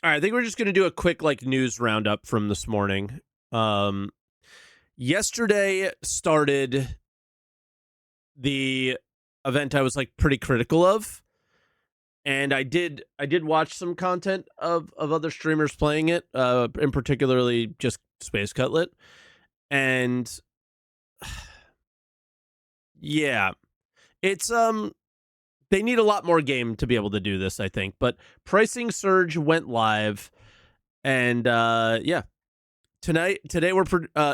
All right, I think we're just going to do a quick like news roundup from this morning. Um, Yesterday started the event I was like pretty critical of, and I did watch some content of other streamers playing it, in particularly just Space Cutlet, and yeah, it's they need a lot more game to be able to do this, I think. But Pricing Surge went live, and yeah, today we're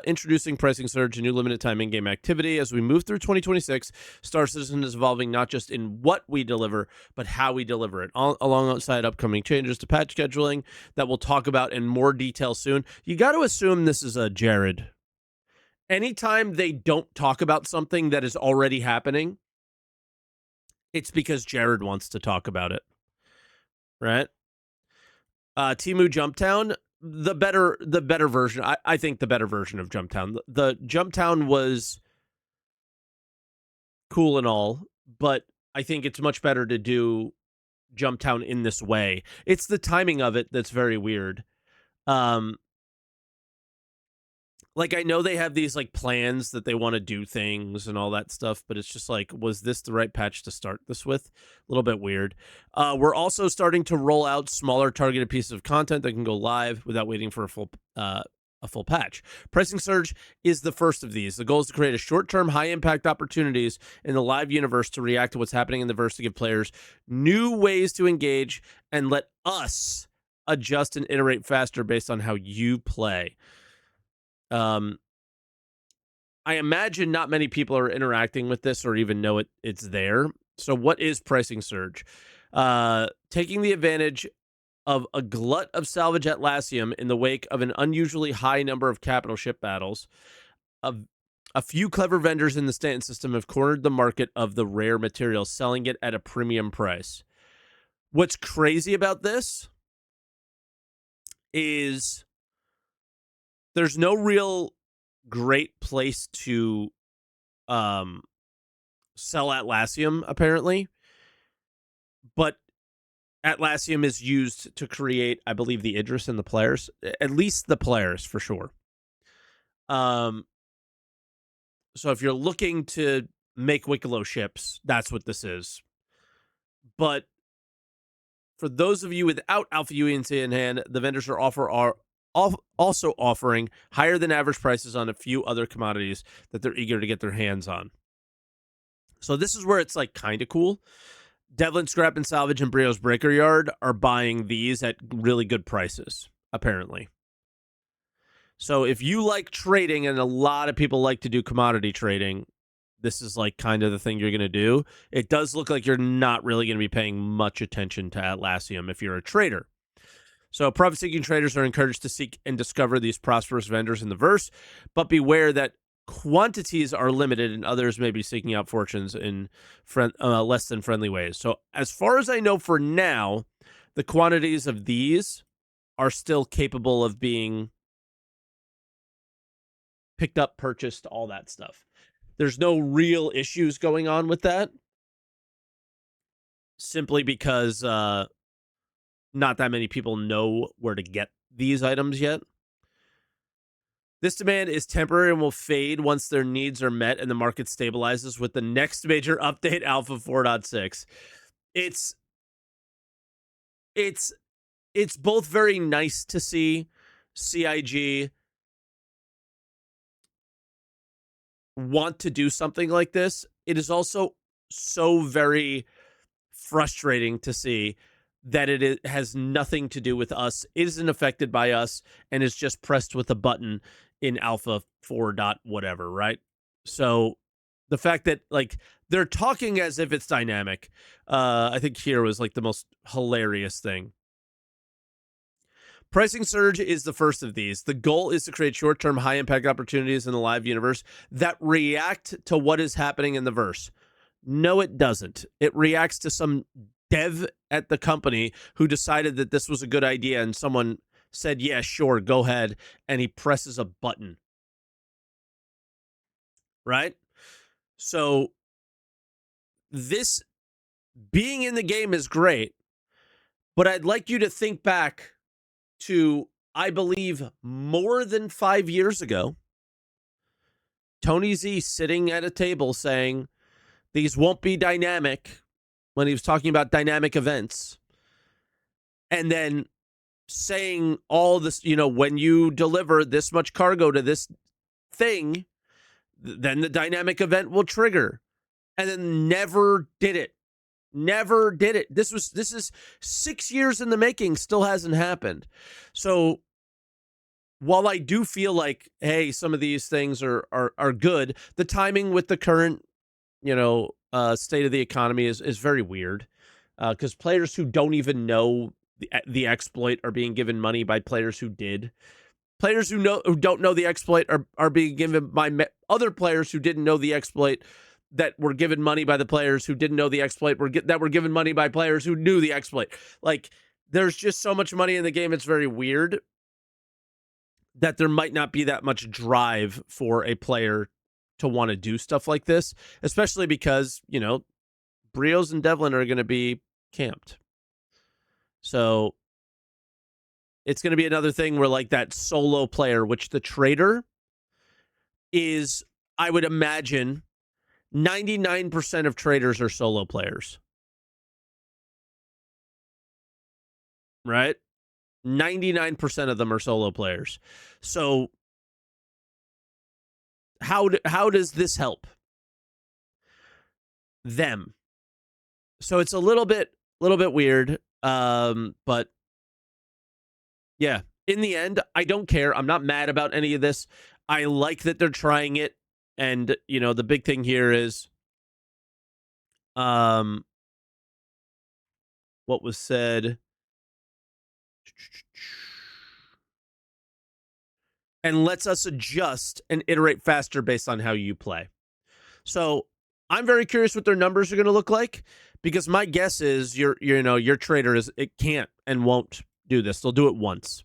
introducing Pricing Surge, a new limited time in-game activity. As we move through 2026, Star Citizen is evolving not just in what we deliver, but how we deliver it, alongside upcoming changes to patch scheduling that we'll talk about in more detail soon. You got to assume this is a Jared. Anytime they don't talk about something that is already happening, it's because Jared wants to talk about it, right? Timu Jumptown, the better version. I think the better version of Jumptown. The Jumptown was cool and all, but I think it's much better to do Jumptown in this way. It's the timing of it that's very weird. Um, like I know they have these like plans that they want to do things and all that stuff, but it's just like, was this the right patch to start this with? A little bit weird. We're also starting to roll out smaller targeted pieces of content that can go live without waiting for a full patch. Pricing Surge is the first of these. The goal is to create a short-term, high-impact opportunities in the live universe to react to what's happening in the verse, to give players new ways to engage and let us adjust and iterate faster based on how you play. Um, I imagine not many people are interacting with this or even know it's there. So what is Pricing Surge? Taking the advantage of a glut of salvage Atlassium in the wake of an unusually high number of capital ship battles. A few clever vendors in the Stanton system have cornered the market of the rare material, selling it at a premium price. What's crazy about this is there's no real great place to um sell Atlassium, apparently, but Atlassium is used to create, I believe, the Idris and the players, at least the players for sure. So if you're looking to make Wicklow ships, that's what this is. But for those of you without Alpha UENC in hand, the vendors are also offering higher than average prices on a few other commodities that they're eager to get their hands on. So this is where it's like kind of cool. Devlin Scrap and Salvage and Brio's Breaker Yard are buying these at really good prices, apparently. So if you like trading, and a lot of people like to do commodity trading, this is like kind of the thing you're going to do. It does look like you're not really going to be paying much attention to Atlassium if you're a trader. So profit-seeking traders are encouraged to seek and discover these prosperous vendors in the verse, but beware that quantities are limited and others may be seeking out fortunes in less than friendly ways. So as far as I know for now, the quantities of these are still capable of being picked up, purchased, all that stuff. There's no real issues going on with that, simply because not that many people know where to get these items yet. This demand is temporary and will fade once their needs are met and the market stabilizes with the next major update, Alpha 4.6. It's both very nice to see CIG want to do something like this. It is also so very frustrating to see that it has nothing to do with us, isn't affected by us, and is just pressed with a button in Alpha 4 dot whatever, right? So the fact that like they're talking as if it's dynamic, I think here was like the most hilarious thing. Pricing Surge is the first of these. The goal is to create short-term, high-impact opportunities in the live universe that react to what is happening in the verse. No, it doesn't. It reacts to some dev at the company who decided that this was a good idea, and someone said, yeah, sure, go ahead, and he presses a button. Right? So this being in the game is great, but I'd like you to think back to, I believe, more than 5 years ago, Tony Z sitting at a table saying these won't be dynamic when he was talking about dynamic events. And then saying all this, when you deliver this much cargo to this thing, then the dynamic event will trigger. And then never did it. Never did it. This is 6 years in the making, still hasn't happened. So while I do feel like, hey, some of these things are good, the timing with the current, state of the economy is very weird, because players who don't even know the exploit are being given money by players who did. Players who don't know the exploit are being given by other players who didn't know the exploit, that were given money by the players who didn't know the exploit, that were given money by players who knew the exploit. Like, there's just so much money in the game. It's very weird that there might not be that much drive for a player to want to do stuff like this, especially because, Brios and Devlin are going to be camped. So it's going to be another thing where, like, that solo player, which the trader is, I would imagine, 99% of traders are solo players. Right? 99% of them are solo players. So how does this help them? So it's a little bit weird. But yeah, in the end, I don't care. I'm not mad about any of this. I like that they're trying it. And, the big thing here is what was said. And lets us adjust and iterate faster based on how you play. So I'm very curious what their numbers are going to look like, because my guess is your trader it can't and won't do this. They'll do it once,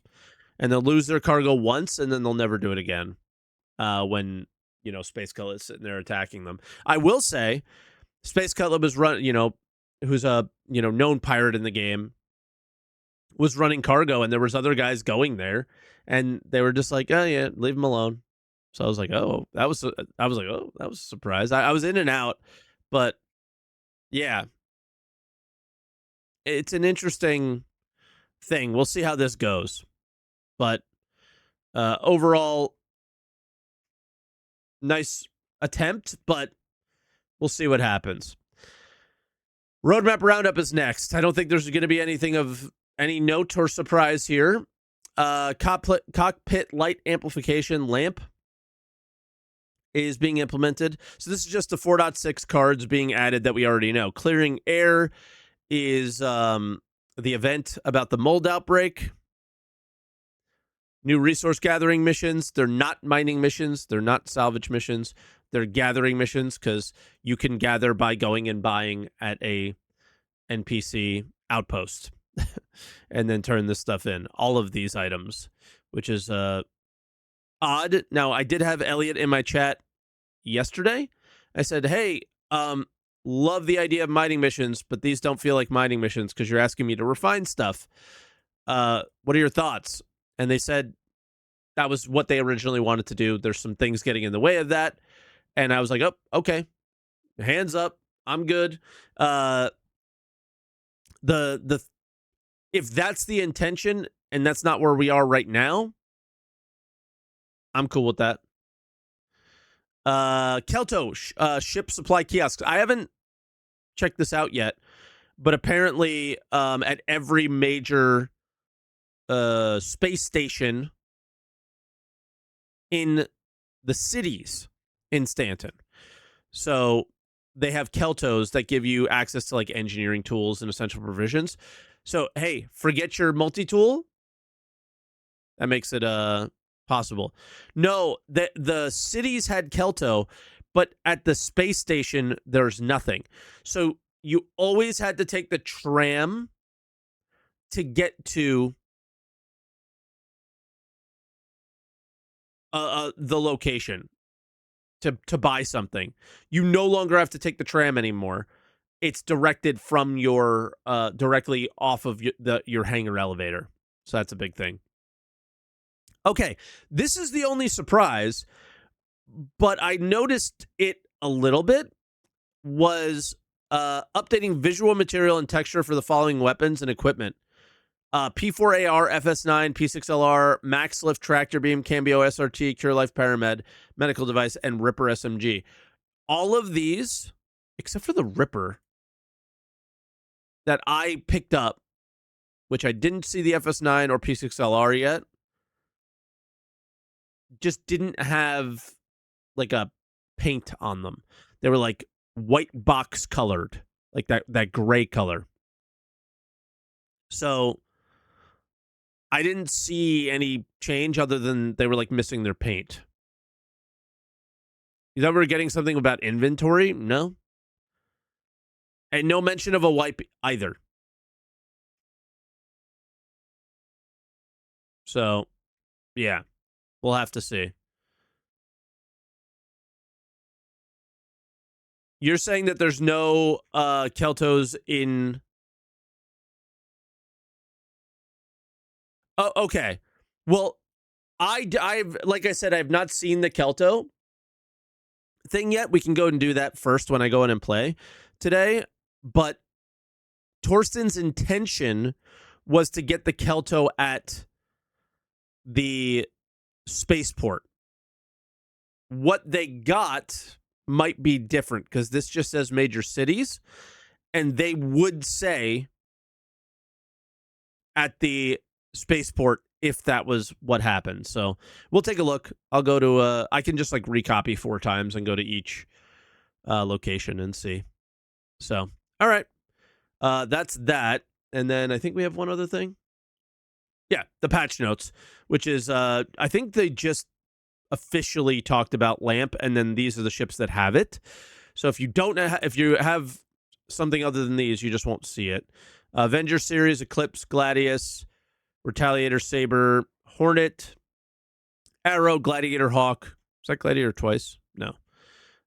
and they'll lose their cargo once, and then they'll never do it again. When Space Cutlet is sitting there attacking them, I will say, Space Cutlet was who's a known pirate in the game, was running cargo, and there was other guys going there, and they were just like, oh yeah, leave him alone. So I was like, oh, that was a surprise. I was in and out, but yeah, it's an interesting thing. We'll see how this goes, but overall, nice attempt, but we'll see what happens. Roadmap roundup is next. I don't think there's going to be anything of any note or surprise here. Cockpit light amplification lamp is being implemented. So this is just the 4.6 cards being added that we already know. Clearing air is the event about the mold outbreak. New resource gathering missions. They're not mining missions. They're not salvage missions. They're gathering missions, because you can gather by going and buying at a NPC outpost and then turn this stuff in. All of these items, which is odd. Now, I did have Elliot in my chat yesterday. I said, hey, love the idea of mining missions, but these don't feel like mining missions because you're asking me to refine stuff. What are your thoughts? And they said that was what they originally wanted to do. There's some things getting in the way of that. And I was like, oh, okay. Hands up. I'm good. If that's the intention and that's not where we are right now, I'm cool with that. Kelto, ship supply kiosks. I haven't checked this out yet, but apparently at every major space station in the cities in Stanton. So they have Keltos that give you access to like engineering tools and essential provisions. So, hey, forget your multi-tool. That makes it possible. No, the cities had Kelto, but at the space station, there's nothing. So you always had to take the tram to get to the location to buy something. You no longer have to take the tram anymore. It's directed from your directly off of your hangar elevator. So that's a big thing. Okay, this is the only surprise, but I noticed it a little bit, was updating visual material and texture for the following weapons and equipment. P4AR, FS9, P6LR, Max Lift Tractor Beam, Cambio SRT, Cure Life Paramed, Medical Device, and Ripper SMG. All of these, except for the Ripper, that I picked up, which I didn't see the FS9 or P6LR yet, just didn't have like a paint on them. They were like white box colored, like that gray color. So I didn't see any change other than they were like missing their paint. You thought we were getting something about inventory? No. And no mention of a wipe either. So, yeah, we'll have to see. You're saying that there's no Keltos in... Oh, okay. Well, I've like I said, I've not seen the Kelto thing yet. We can go and do that first when I go in and play today. But Torsten's intention was to get the Kelto at the spaceport. What they got might be different because this just says major cities, and they would say at the spaceport if that was what happened. So we'll take a look. I'll go to I can just like recopy 4 times and go to each location and see. So all right, that's that. And then I think we have one other thing. Yeah, the patch notes, which is I think they just officially talked about LAMP, and then these are the ships that have it. So if you don't, if you have something other than these, you just won't see it. Avenger series, Eclipse, Gladius, Retaliator, Saber, Hornet, Arrow, Gladiator, Hawk. Is that Gladiator twice? No.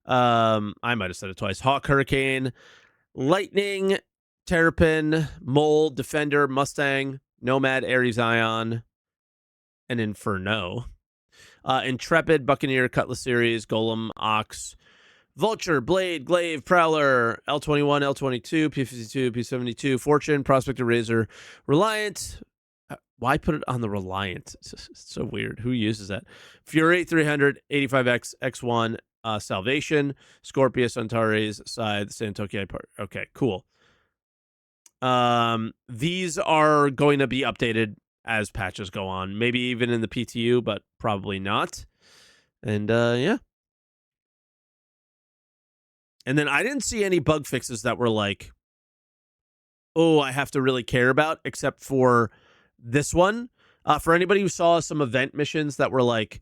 I might have said it twice. Hawk, Hurricane, Lightning, Terrapin, Mole, Defender, Mustang, Nomad, Ares, Ion, and Inferno. Intrepid, Buccaneer, Cutlass series, Golem, Ox, Vulture, Blade, Glaive, Prowler, L21, L22, P52, P72, Fortune, Prospector, Razor, Reliant. Why put it on the Reliant? It's so weird. Who uses that? Fury 300, 85X, X1, Salvation, Scorpius, Antares, Scythe, Santoki. Okay, cool. These are going to be updated as patches go on. Maybe even in the PTU, but probably not. And yeah. And then I didn't see any bug fixes that were like, oh, I have to really care about, except for this one. For anybody who saw some event missions that were like,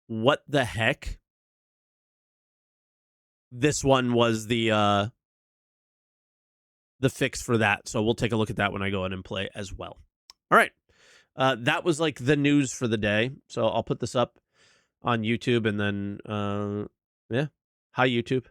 what the heck? This one was the fix for that. So we'll take a look at that when I go in and play as well. All right. That was like the news for the day. So I'll put this up on YouTube and then, yeah. Hi, YouTube.